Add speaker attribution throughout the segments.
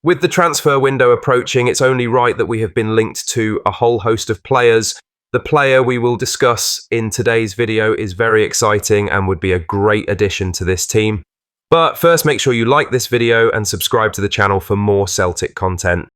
Speaker 1: With the transfer window approaching, it's only right that we have been linked to a whole host of players. The player we will discuss in today's video is very exciting and would be a great addition to this team. But first, make sure you like this video and subscribe to the channel for more Celtic content.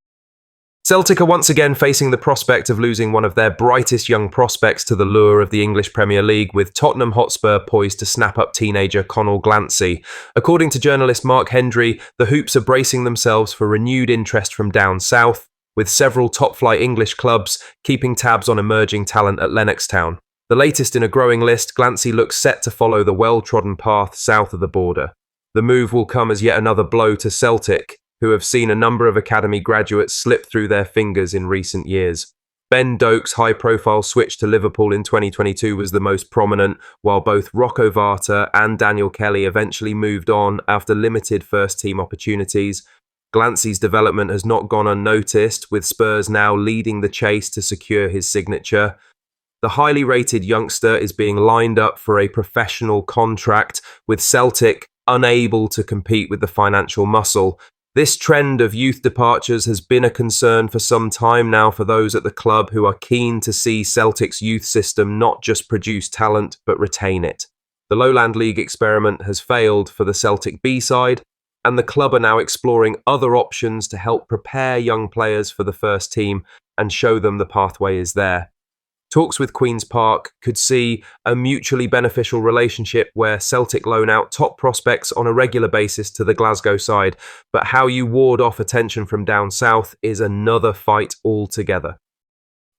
Speaker 1: Celtic are once again facing the prospect of losing one of their brightest young prospects to the lure of the English Premier League, with Tottenham Hotspur poised to snap up teenager Conor Glancy. According to journalist Mark Hendry, the Hoops are bracing themselves for renewed interest from down south, with several top-flight English clubs keeping tabs on emerging talent at Lennox Town. The latest in a growing list, Glancy looks set to follow the well-trodden path south of the border. The move will come as yet another blow to Celtic, who have seen a number of academy graduates slip through their fingers in recent years. Ben Doak's high-profile switch to Liverpool in 2022 was the most prominent, while both Rocco Varta and Daniel Kelly eventually moved on after limited first-team opportunities. Glancy's development has not gone unnoticed, with Spurs now leading the chase to secure his signature. The highly rated youngster is being lined up for a professional contract, with Celtic unable to compete with the financial muscle. This trend of youth departures has been a concern for some time now for those at the club who are keen to see Celtic's youth system not just produce talent but retain it. The Lowland League experiment has failed for the Celtic B side, and the club are now exploring other options to help prepare young players for the first team and show them the pathway is there. Talks with Queen's Park could see a mutually beneficial relationship where Celtic loan out top prospects on a regular basis to the Glasgow side, but how you ward off attention from down south is another fight altogether.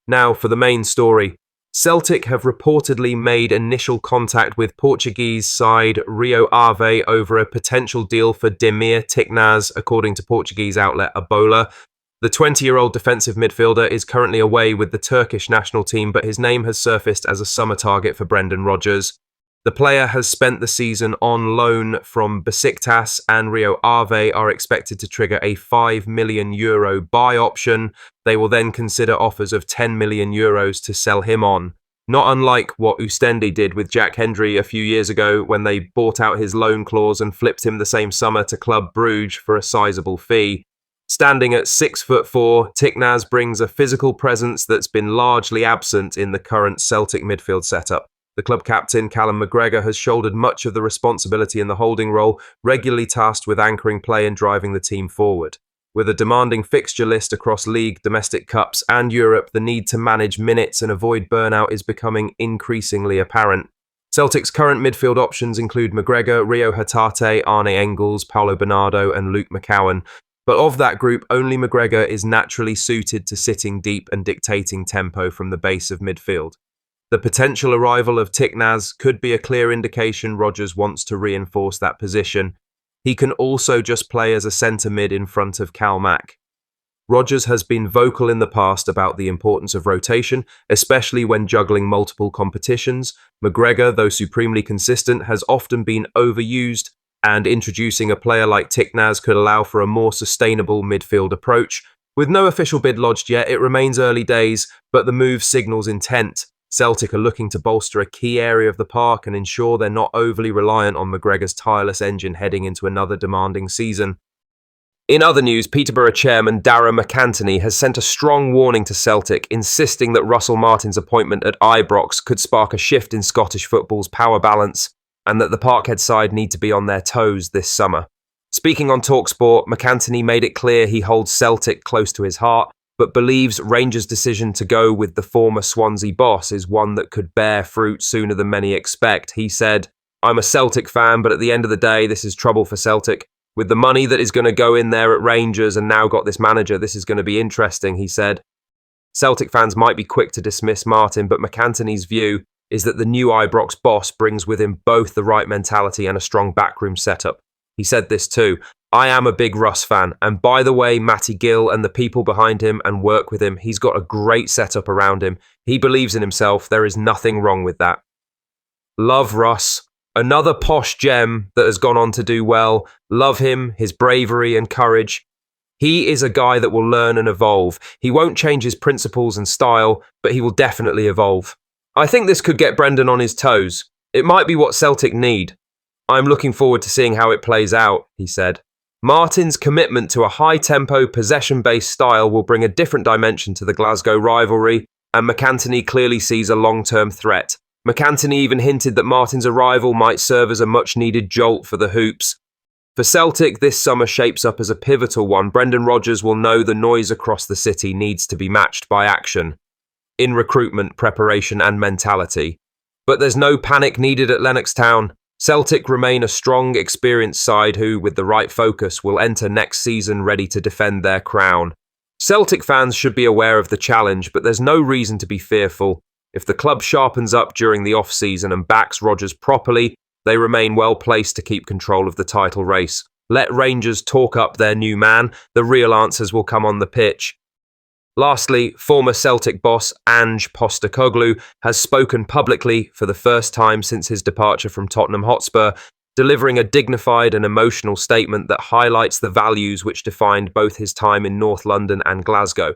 Speaker 1: Now for the main story. Celtic have reportedly made initial contact with Portuguese side Rio Ave over a potential deal for Demir Tiknaz, according to Portuguese outlet Abola. The 20-year-old defensive midfielder is currently away with the Turkish national team, but his name has surfaced as a summer target for Brendan Rodgers. The player has spent the season on loan from Besiktas, and Rio Ave are expected to trigger a €5 million buy option. They will then consider offers of €10 million to sell him on. Not unlike what Oostende did with Jack Hendry a few years ago when they bought out his loan clause and flipped him the same summer to Club Brugge for a sizable fee. Standing at 6'4", Tiknaz brings a physical presence that's been largely absent in the current Celtic midfield setup. The club captain, Callum McGregor, has shouldered much of the responsibility in the holding role, regularly tasked with anchoring play and driving the team forward. With a demanding fixture list across league, domestic cups and Europe, the need to manage minutes and avoid burnout is becoming increasingly apparent. Celtic's current midfield options include McGregor, Rio Hatate, Arne Engels, Paulo Bernardo and Luke McCowan. But of that group, only McGregor is naturally suited to sitting deep and dictating tempo from the base of midfield. The potential arrival of Tiknaz could be a clear indication Rodgers wants to reinforce that position. He can also just play as a centre mid in front of Cal Mack. Rodgers has been vocal in the past about the importance of rotation, especially when juggling multiple competitions. McGregor, though supremely consistent, has often been overused, and introducing a player like Tiknaz could allow for a more sustainable midfield approach. With no official bid lodged yet, it remains early days, but the move signals intent. Celtic are looking to bolster a key area of the park and ensure they're not overly reliant on McGregor's tireless engine heading into another demanding season. In other news, Peterborough chairman Darragh McAntony has sent a strong warning to Celtic, insisting that Russell Martin's appointment at Ibrox could spark a shift in Scottish football's power balance, and that the Parkhead side need to be on their toes this summer. Speaking on TalkSport, McAntony made it clear he holds Celtic close to his heart, but believes Rangers' decision to go with the former Swansea boss is one that could bear fruit sooner than many expect. He said, "I'm a Celtic fan, but at the end of the day, this is trouble for Celtic. With the money that is going to go in there at Rangers and now got this manager, this is going to be interesting," he said. Celtic fans might be quick to dismiss Martin, but McAntony's view is that the new Ibrox boss brings with him both the right mentality and a strong backroom setup. He said this too, "I am a big Russ fan, and by the way, Matty Gill and the people behind him and work with him, he's got a great setup around him. He believes in himself, there is nothing wrong with that." Love Russ. Another posh gem that has gone on to do well. Love him, his bravery and courage. He is a guy that will learn and evolve. He won't change his principles and style, but he will definitely evolve. I think this could get Brendan on his toes. It might be what Celtic need. I'm looking forward to seeing how it plays out, he said. Martin's commitment to a high-tempo, possession-based style will bring a different dimension to the Glasgow rivalry, and McAntony clearly sees a long-term threat. McAntony even hinted that Martin's arrival might serve as a much-needed jolt for the Hoops. For Celtic, this summer shapes up as a pivotal one. Brendan Rodgers will know the noise across the city needs to be matched by action in recruitment, preparation and mentality. But there's no panic needed at Lennoxtown. Celtic remain a strong, experienced side who, with the right focus, will enter next season ready to defend their crown. Celtic fans should be aware of the challenge, but there's no reason to be fearful. If the club sharpens up during the off-season and backs Rodgers properly, they remain well placed to keep control of the title race. Let Rangers talk up their new man. The real answers will come on the pitch. Lastly, former Celtic boss Ange Postecoglou has spoken publicly for the first time since his departure from Tottenham Hotspur, delivering a dignified and emotional statement that highlights the values which defined both his time in North London and Glasgow.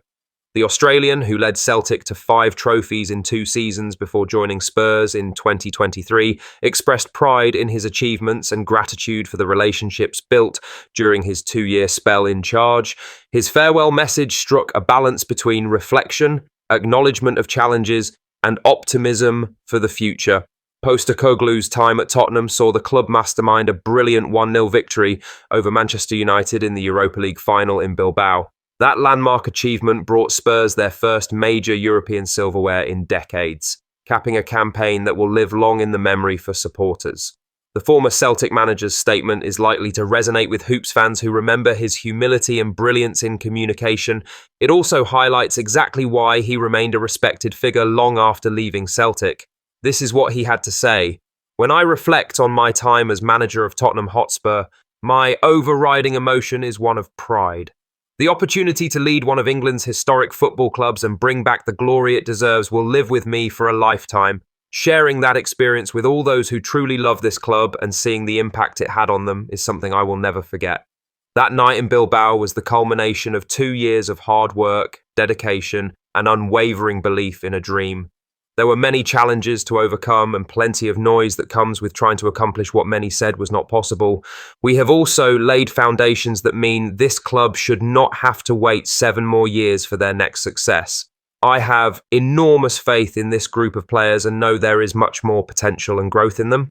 Speaker 1: The Australian, who led Celtic to 5 trophies in 2 seasons before joining Spurs in 2023, expressed pride in his achievements and gratitude for the relationships built during his 2-year spell in charge. His farewell message struck a balance between reflection, acknowledgement of challenges, and optimism for the future. Postecoglou's time at Tottenham saw the club mastermind a brilliant 1-0 victory over Manchester United in the Europa League final in Bilbao. That landmark achievement brought Spurs their first major European silverware in decades, capping a campaign that will live long in the memory for supporters. The former Celtic manager's statement is likely to resonate with Hoops fans who remember his humility and brilliance in communication. It also highlights exactly why he remained a respected figure long after leaving Celtic. This is what he had to say. "When I reflect on my time as manager of Tottenham Hotspur, my overriding emotion is one of pride. The opportunity to lead one of England's historic football clubs and bring back the glory it deserves will live with me for a lifetime. Sharing that experience with all those who truly love this club and seeing the impact it had on them is something I will never forget." That night in Bilbao was the culmination of 2 years of hard work, dedication, and unwavering belief in a dream. There were many challenges to overcome and plenty of noise that comes with trying to accomplish what many said was not possible. We have also laid foundations that mean this club should not have to wait 7 more years for their next success. I have enormous faith in this group of players and know there is much more potential and growth in them.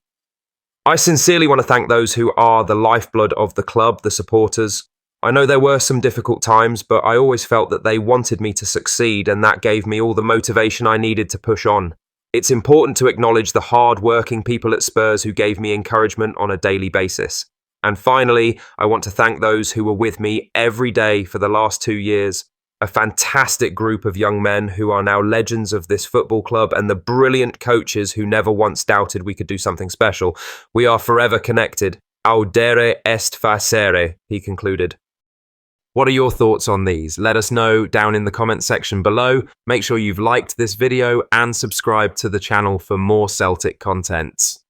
Speaker 1: I sincerely want to thank those who are the lifeblood of the club, the supporters. I know there were some difficult times, but I always felt that they wanted me to succeed, and that gave me all the motivation I needed to push on. It's important to acknowledge the hard-working people at Spurs who gave me encouragement on a daily basis. And finally, I want to thank those who were with me every day for the last 2 years. A fantastic group of young men who are now legends of this football club, and the brilliant coaches who never once doubted we could do something special. We are forever connected. Audere est facere, he concluded. What are your thoughts on these? Let us know down in the comment section below. Make sure you've liked this video and subscribed to the channel for more Celtic contents.